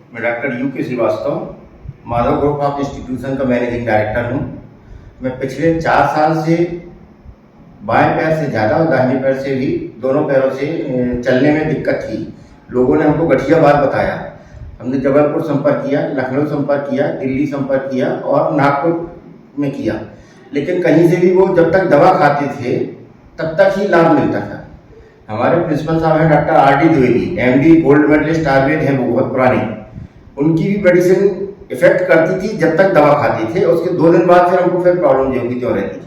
मैं doctor U K Srivastava, Madhav group of institution का managing director हूँ। मैं पिछले 4 साल से बाएं पैर से ज़्यादा और दाहिने पैर से भी दोनों पैरों से चलने में दिक्कत थी। लोगों ने हमको गठिया बात बताया। हमने जबलपुर संपर्क किया, लखनऊ संपर्क किया, दिल्ली संपर्क किया और नागपुर में किया, लेकिन कहीं से भी वो जब तक दवा खाते थे तब तक ही लाभ मिलता था। हमारे प्रिंसिपल साहब हैं doctor R D Dwivedi, MD gold medalist Ayurveda हैं, वो बहुत पुराने। उनकी भी मेडिसिन इफेक्ट करती थी जब तक दवा खाते थे। उसके 2 दिन बाद फिर हमको फिर प्रॉब्लम जो होगी तो रहती थी।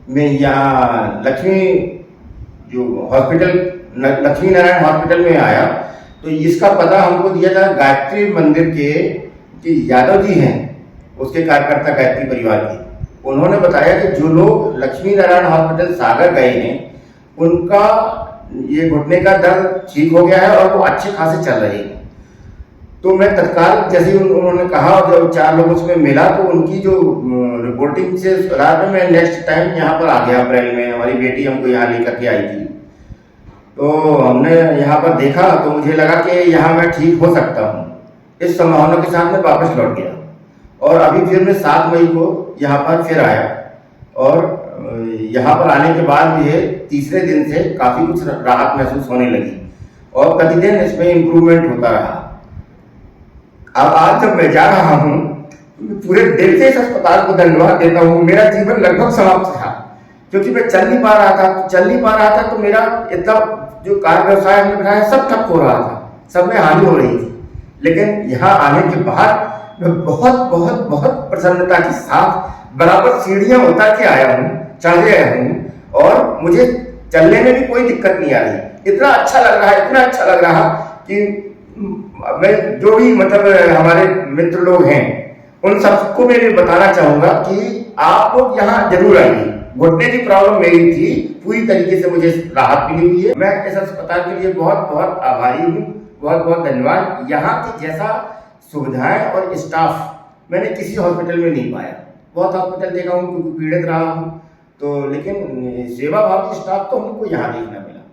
मैं यहाँ लक्ष्मी नारायण हॉस्पिटल में आया तो इसका पता हमको दिया था गायत्री मंदिर के यादव जी हैं, उसके कार्यकर्ता गायत्री परिवार के। उन्होंने बताया कि जो लोग लक्ष्मी नारायण हॉस्पिटल सागर गए हैं उनका ये घुटने का दर्द ठीक हो गया है और वो अच्छे खासे चल रहे हैं। तो मैं तत्काल जैसे ही उन्होंने कहा और जब 4 लोगों से मिला तो उनकी जो रिपोर्टिंग से रात में मैं नेक्स्ट टाइम यहाँ पर आ गया। अप्रैल में हमारी बेटी हमको यहाँ लेकर के आई थी, तो हमने यहाँ पर देखा तो मुझे लगा कि यहाँ मैं ठीक हो सकता हूँ। इस संभावना के साथ मैं वापस लौट गया और अभी फिर मैं 7 मई को यहाँ पर फिर आया और यहाँ पर आने के बाद मुझे तीसरे दिन से काफ़ी कुछ राहत महसूस होने लगी और प्रतिदिन इसमें इम्प्रूवमेंट होता रहा। अब आज जब मैं जा रहा हूँ पूरे दिल से इस अस्पताल को धन्यवाद देता हूँ। मेरा जीवन लगभग समाप्त था क्योंकि मैं चल नहीं पा रहा था तो मेरा इतना जो कार्य व्यवसाय हमने बनाया सब ठप हो रहा था, सब में हानि हो रही थी। लेकिन यहाँ आने के बाद मैं बहुत बहुत बहुत प्रसन्नता के साथ बराबर सीढ़ियाँ उतर के आया हूँ, चढ़ गया हूँ और मुझे चलने में भी कोई दिक्कत नहीं आ रही। इतना अच्छा लग रहा कि मैं जो भी हमारे मित्र लोग हैं उन सबको मैं बताना चाहूँगा कि आप लोग यहाँ जरूर आइए। घुटने की प्रॉब्लम मेरी थी, पूरी तरीके से मुझे राहत मिली हुई है। मैं इस अस्पताल के लिए बहुत बहुत आभारी हूँ, बहुत बहुत धन्यवाद। यहाँ की जैसा सुविधाएं और स्टाफ मैंने किसी हॉस्पिटल में नहीं पाया। बहुत हॉस्पिटल देखा हूँ क्योंकि पीड़ित रहा हूँ तो, लेकिन सेवा भाव स्टाफ तो हमको यहाँ देखना मिला।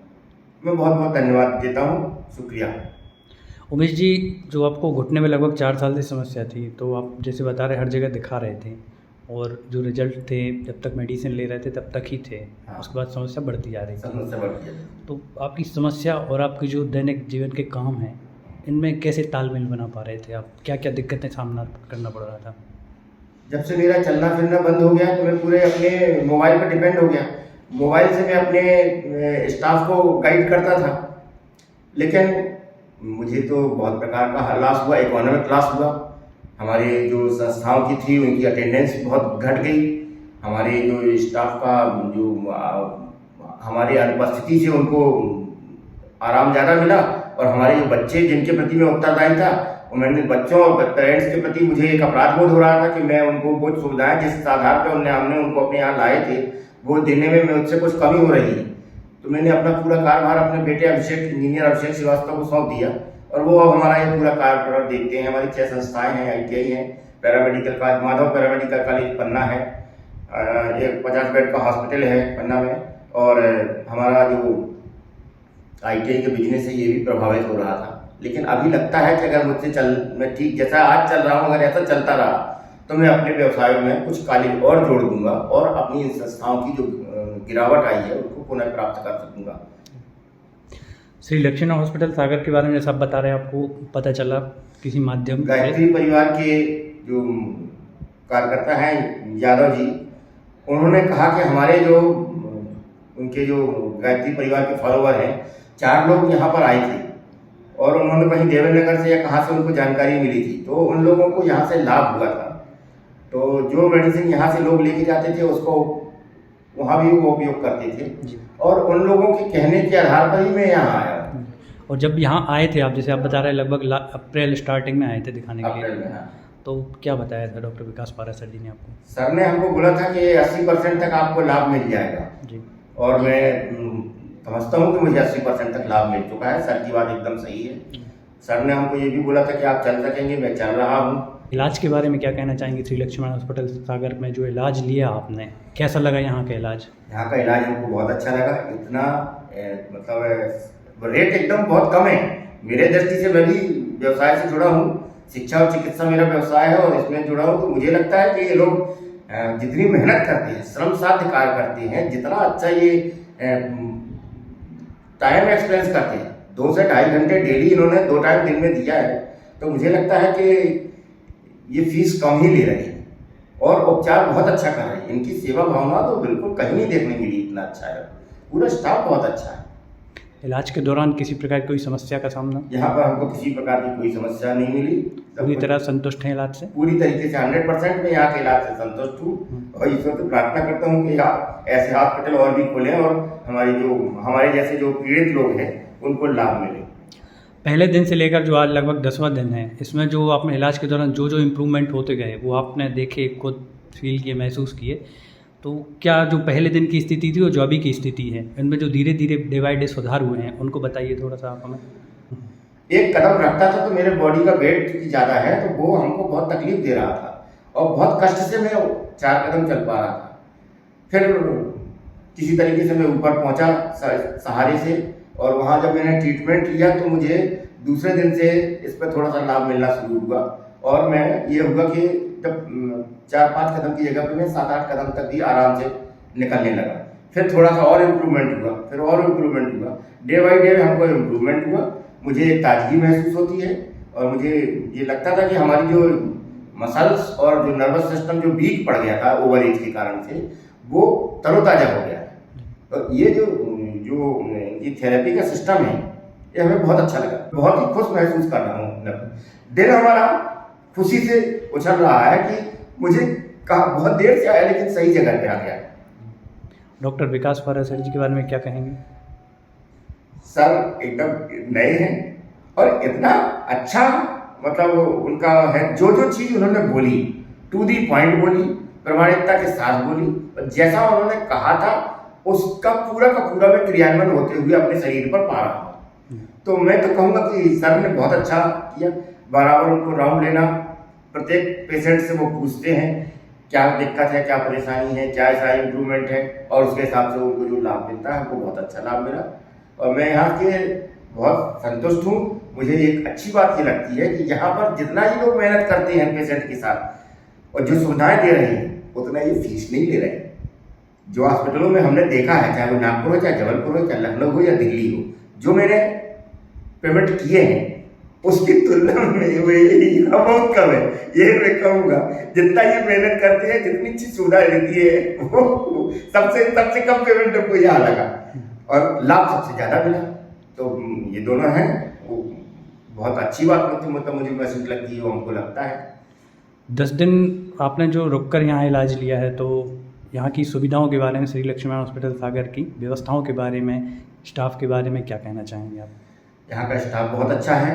मैं बहुत बहुत धन्यवाद देता हूँ, शुक्रिया। उमेश जी, जो आपको घुटने में लगभग 4 साल से समस्या थी, तो आप जैसे बता रहे हर जगह दिखा रहे थे और जो रिजल्ट थे जब तक मेडिसिन ले रहे थे तब तक ही थे। हाँ। उसके बाद समस्या बढ़ती जा रही थी। तो आपकी समस्या और आपकी जो दैनिक जीवन के काम हैं इनमें कैसे तालमेल बना पा रहे थे आप? क्या क्या दिक्कतें सामना करना पड़ रहा था? जब से मेरा चलना फिरना बंद हो गया तो मैं पूरे अपने मोबाइल पर डिपेंड हो गया। मोबाइल से मैं अपने स्टाफ को गाइड करता था, लेकिन मुझे तो बहुत प्रकार का लॉस हुआ। इकोनॉमिक लॉस हुआ, हमारे जो संस्थाओं की थी उनकी अटेंडेंस बहुत घट गई। हमारे जो स्टाफ का जो हमारी अनुपस्थिति से उनको आराम ज़्यादा मिला और हमारे जो बच्चे जिनके प्रति मैं उत्तरदायी था उन्होंने बच्चों और पेरेंट्स के प्रति मुझे एक अपराध बोध हो रहा था कि मैं उनको बहुत सुविधाएं जिस आधार पर हमने उनको अपने यहाँ लाए थे वो देने में मुझसे कुछ कमी हो रही है। तो मैंने अपना पूरा कार्यभार अपने बेटे इंजीनियर अभिषेक श्रीवास्तव को सौंप दिया और वो अब हमारा ये पूरा कार्यभार देखते हैं। हमारी 6 संस्थाएं हैं, ITI है, paramedical college Madhav paramedical college Panna है, एक 50 बेड का हॉस्पिटल है पन्ना में, और हमारा जो ITI के बिजनेस है ये भी प्रभावित हो रहा था। लेकिन अभी लगता है कि अगर मुझसे मैं ठीक जैसा आज चल रहा हूँ अगर ऐसा चलता रहा तो मैं अपने व्यवसायों में कुछ कॉलेज और जोड़ दूंगा और अपनी इन संस्थाओं की जो गिरावट आई है उसको पुनः प्राप्त कर सकूंगा। श्री लक्ष्मी हॉस्पिटल सागर के बारे में जैसा आप बता रहे हैं, आपको पता चला किसी माध्यम गायत्री परिवार के जो कार्यकर्ता हैं यादव जी, उन्होंने कहा कि हमारे जो उनके जो गायत्री परिवार के फॉलोवर हैं 4 लोग यहाँ पर आए थे और उन्होंने कहीं देवेंद्र से या कहाँ से उनको जानकारी मिली थी तो उन लोगों को यहाँ से लाभ हुआ था। तो जो मेडिसिन यहाँ से लोग लेके जाते थे उसको वहाँ भी वो उपयोग करते थे और उन लोगों के कहने के आधार पर ही मैं यहाँ आया। और जब यहाँ आए थे आप, जैसे आप बता रहे हैं लगभग अप्रैल स्टार्टिंग में आए थे दिखाने के लिए, तो क्या बताया था डॉक्टर विकास पारा सर जी ने आपको? सर ने हमको बोला था कि 80% तक आपको लाभ मिल जाएगा जी, और मैं समझता हूँ कि मुझे 80% तक लाभ मिल चुका है। सर की बात एकदम सही है। सर ने हमको ये भी बोला था कि आप चल सकेंगे, मैं चल रहा हूँ। इलाज के बारे में क्या कहना चाहेंगे? श्री लक्ष्मी हॉस्पिटल सागर में जो इलाज लिया आपने, कैसा लगा यहाँ का इलाज? यहाँ का इलाज हमको बहुत अच्छा लगा। इतना रेट एकदम बहुत कम है। मेरे दृष्टि से मैं भी व्यवसाय से जुड़ा हूँ, शिक्षा और चिकित्सा मेरा व्यवसाय है और इसमें जुड़ा हूँ, तो मुझे लगता है कि ये लोग जितनी मेहनत करते हैं, श्रम साध्य कार्य करते हैं, जितना अच्छा ये टाइम एक्सपेंस करते हैं, 2 से 2.5 घंटे डेली इन्होंने 2 टाइम दिन में दिया है, तो मुझे लगता है कि ये फीस कम ही ले रहे हैं और उपचार बहुत अच्छा कर रहे हैं। इनकी सेवा भावना तो बिल्कुल कहीं नहीं देखने मिली, इतना अच्छा है, पूरा स्टाफ बहुत अच्छा है। इलाज के दौरान किसी प्रकार की कोई समस्या का सामना? यहाँ पर हमको किसी प्रकार की कोई समस्या नहीं मिली, पूरी तरह संतुष्ट हैं इलाज से? पूरी तरीके से 100% मैं यहाँ के इलाज से संतुष्ट हूँ और ईश्वर से प्रार्थना करता हूँ कि ऐसे हॉस्पिटल और भी खोलें और हमारे जैसे जो पीड़ित लोग हैं उनको लाभ मिले। पहले दिन से लेकर जो आज लगभग 10वां दिन है, इसमें जो आपने इलाज के दौरान जो इम्प्रूवमेंट होते गए वो आपने देखे, खुद फील किए, महसूस किए, तो क्या जो पहले दिन की स्थिति थी और जो अभी की स्थिति है, इनमें जो धीरे धीरे डे बाई डे सुधार हुए हैं उनको बताइए थोड़ा सा आप हमें। एक कदम रखता था तो मेरे बॉडी का वेट ज़्यादा है तो वो हमको बहुत तकलीफ दे रहा था और बहुत कष्ट से मैं 4 कदम चल पा रहा था। फिर किसी तरीके से मैं ऊपर पहुंचा सहारे से और वहाँ जब मैंने ट्रीटमेंट लिया तो मुझे दूसरे दिन से इस पर थोड़ा सा लाभ मिलना शुरू हुआ और मैं ये हुआ कि जब 4-5 कदम की जगह पे मैं 7-8 कदम तक भी आराम से निकलने लगा। फिर थोड़ा सा और इम्प्रूवमेंट हुआ, फिर और इम्प्रूवमेंट हुआ, डे बाई डे हमको इम्प्रूवमेंट हुआ। मुझे एक ताजगी महसूस होती है और मुझे ये लगता था कि हमारी जो मसल्स और जो नर्वस सिस्टम जो वीक पड़ गया था ओवर एज के कारण से, वो तरोताज़ा हो गया है। तो ये जो ये थेरेपी का सिस्टम है ये हमें बहुत अच्छा लगा, बहुत ही खुश महसूस कर रहा हूँ। दिल हमारा खुशी से उछल रहा है कि मुझे कहा बहुत देर से आया लेकिन सही जगह पे आ गया। डॉक्टर विकास पारा सर जी के बारे में क्या कहेंगे? सर एकदम नए हैं और इतना अच्छा मतलब उनका है, जो चीज़ उन्होंने बोली टू दी पॉइंट बोली, प्रामाणिकता के साथ बोली और जैसा उन्होंने कहा था उसका पूरा का पूरा मैं क्रियान्वयन होते हुए अपने शरीर पर पा रहा हूँ। तो मैं तो कहूँगा कि सर ने बहुत अच्छा किया। बराबर उनको राउंड लेना, प्रत्येक पेशेंट से वो पूछते हैं क्या दिक्कत है, क्या परेशानी है, क्या ऐसा इम्प्रूवमेंट है और उसके हिसाब से उनको जो लाभ मिलता है हमको बहुत अच्छा लाभ मिला और मैं यहाँ के बहुत संतुष्ट हूँ। मुझे एक अच्छी बात ये लगती है कि यहाँ पर जितना ही लोग मेहनत करते हैं पेशेंट के साथ और जो सुविधाएं दे रहे हैं उतना ये फीस नहीं ले रहे हैं। जो हॉस्पिटलों में हमने देखा है, चाहे वो नागपुर हो, चाहे जबलपुर हो, चाहे लखनऊ हो या दिल्ली हो, जो मैंने पेमेंट किए हैं उसकी तुलना में यहाँ बहुत कम है। ये मैं कहूँगा जितना ये मेहनत करते हैं, जितनी अच्छी सुविधाएं देती है वो सबसे कम पेमेंट हमको यहाँ लगा और लाभ सबसे ज़्यादा मिला। तो ये दोनों हैं, वो बहुत अच्छी बात मतलब मुझे महसूस लगती है, वो हमको लगता है। 10 दिन आपने जो रुक कर यहाँ इलाज लिया है, तो यहाँ की सुविधाओं के बारे में, श्री लक्ष्मी हॉस्पिटल सागर की व्यवस्थाओं के बारे में, स्टाफ के बारे में क्या कहना चाहेंगे आप? यहाँ का स्टाफ बहुत अच्छा है,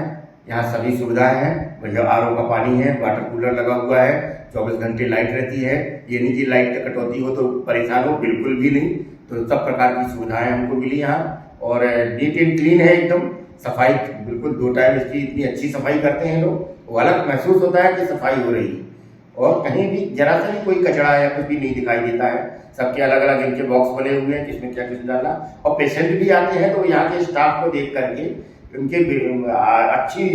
यहाँ सभी सुविधाएं हैं। भैया RO का पानी है, वाटर कूलर लगा हुआ है, 24 घंटे लाइट रहती है। ये नहीं कि लाइट की कटौती हो तो परेशान हो, बिल्कुल भी नहीं। तो सब प्रकार की सुविधाएं हमको मिली यहाँ और नीट एंड क्लीन है एकदम। सफाई बिल्कुल 2 टाइम इसकी इतनी अच्छी सफाई करते हैं लोग, वो अलग महसूस होता है कि सफाई हो रही है और कहीं भी जरा सा भी कोई कचरा या कुछ भी नहीं दिखाई देता है। सबके अलग अलग इनके बॉक्स बने हुए हैं किसमें क्या किस डालना, और पेशेंट भी आते हैं तो यहाँ के स्टाफ को देख करके, उनके अच्छी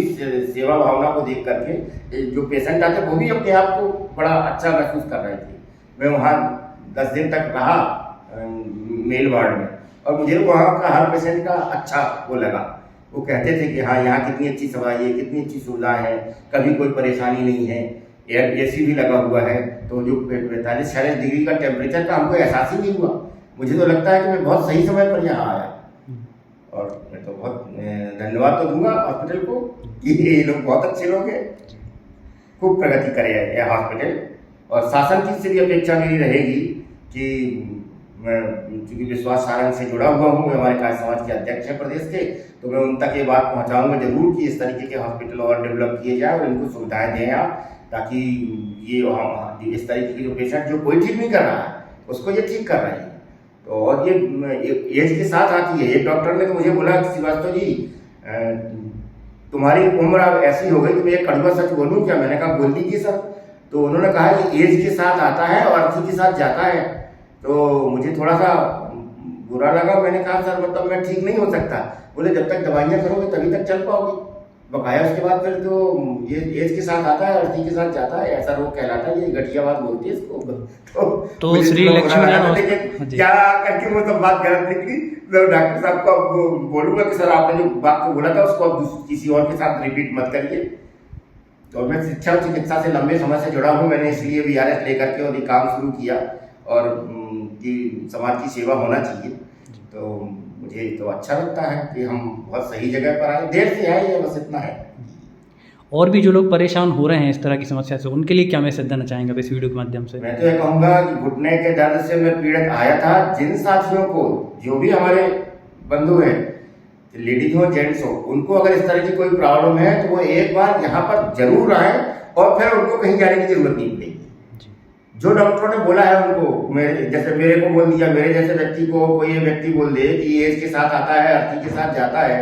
सेवा भावना को देख करके जो पेशेंट आते वो भी अपने आप को बड़ा अच्छा महसूस कर रहे थे। मैं वहाँ 10 दिन तक रहा मेल वार्ड में और मुझे वहाँ का हर पेशेंट का अच्छा वो लगा। वो कहते थे कि हाँ यहाँ कितनी अच्छी सफाई है, कितनी अच्छी सुविधा है, कभी कोई परेशानी नहीं है, एयर AC भी लगा हुआ है। तो जो 45-46 डिग्री का टेम्परेचर का हमको एहसास ही नहीं हुआ। मुझे तो लगता है कि मैं बहुत सही समय पर यहाँ आया और मैं तो बहुत धन्यवाद तो दूंगा हॉस्पिटल को कि ये लोग बहुत अच्छे लोग हैं, खूब प्रगति करे यह हॉस्पिटल। और शासन की से भी अपेक्षा मेरी रहेगी कि मैं चूँकि विश्वास सारंग से जुड़ा हुआ हूँ, मैं हमारे कार्य समाज के अध्यक्ष हैं प्रदेश के, तो मैं उन तक ये बात पहुँचाऊँगा जरूर कि इस तरीके के हॉस्पिटल और डेवलप किए जाए और इनको सुविधाएँ दें आप, ताकि ये इस तरीके के जो पेशेंट जो कोई ठीक नहीं कर रहा है उसको ये ठीक कर रहे हैं। तो और ये एज के साथ आती है। एक डॉक्टर ने तो मुझे बोला कि श्रीवास्तव जी तुम्हारी उम्र अब ऐसी हो गई, तो मैं एक कड़वा सच बोलूँ क्या? मैंने कहा बोल दीजिए सर। तो उन्होंने कहा कि एज के साथ आता है और अर्थी के साथ जाता है। तो मुझे थोड़ा सा बुरा लगा। मैंने कहा सर मतलब मैं ठीक नहीं हो सकता। बोले जब तक दवाइयाँ करोगे तभी तक चल पाओगे। बकाया उसके बाद फिर तो ये एज के साथ आता है, अर्थी के साथ जाता है, ऐसा रोग कहलाता है, ये गठिया बात बोलती है इसको। तो मुझे श्री थोड़ा लक्ष्मी बुरा लगा, नारायण लेकिन हाँ जी। क्या करके वो तो बात गलत निकली। मैं डॉक्टर साहब को अब बोलूंगा कि सर आपने जो बात को बोला था उसको अब किसी और के साथ रिपीट मत करिए। तो मैं शिक्षा और चिकित्सा से लंबे समय से जुड़ा हूँ, मैंने इसलिए VRS लेकर के और ये काम शुरू किया और कि समाज की सेवा होना चाहिए। तो मुझे तो अच्छा लगता है कि हम बहुत सही जगह पर आए, देर से आए, बस इतना है। और भी जो लोग परेशान हो रहे हैं इस तरह की समस्या से, उनके लिए क्या मैसेज देना चाहेंगे आप इस वीडियो के माध्यम से? मैं तो ये कहूँगा कि घुटने के दर्द से मैं पीड़ित आया था, जिन साथियों को, जो भी हमारे बंधु हैं, लेडीज हो जेंट्स हो, उनको अगर इस तरह की कोई प्रॉब्लम है तो वो एक बार यहाँ पर जरूर आए और फिर उनको कहीं जाने की जरूरत नहीं पड़ेगी। जो डॉक्टरों ने बोला है उनको, जैसे मेरे को बोल दिया, मेरे जैसे व्यक्ति को कोई ये व्यक्ति बोल दे कि एज के साथ आता है, अर्थी के साथ जाता है,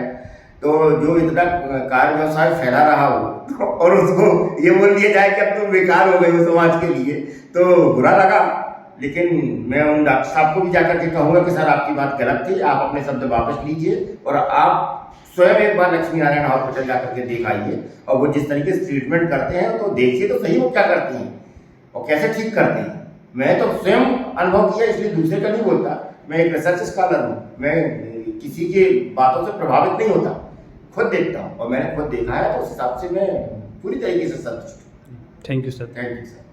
तो जो इतना कार्य व्यवसाय फैला रहा हो और उसको ये बोल दिया जाए कि अब तुम बेकार हो गए हो समाज के लिए, तो बुरा लगा। लेकिन मैं उन डॉक्टर साहब को भी जाकर के कहूँगा कि सर आपकी बात गलत थी, आप अपने शब्द वापस लीजिए और आप स्वयं एक बार लक्ष्मी नारायण हॉस्पिटल जाकर के देख आइए और वो जिस तरीके से ट्रीटमेंट करते हैं तो देखिए तो सही वो क्या करती हैं और कैसे ठीक करती हैं। मैं तो स्वयं अनुभव किया, इसलिए दूसरे का नहीं बोलता। मैं एक रिसर्च स्कॉलर हूँ, मैं किसी की बातों से प्रभावित नहीं होता, खुद देखता हूँ और मैंने खुद देखा है, तो उस हिसाब से मैं पूरी तरीके से संतुष्ट हूँ। Thank you sir. Thank you sir.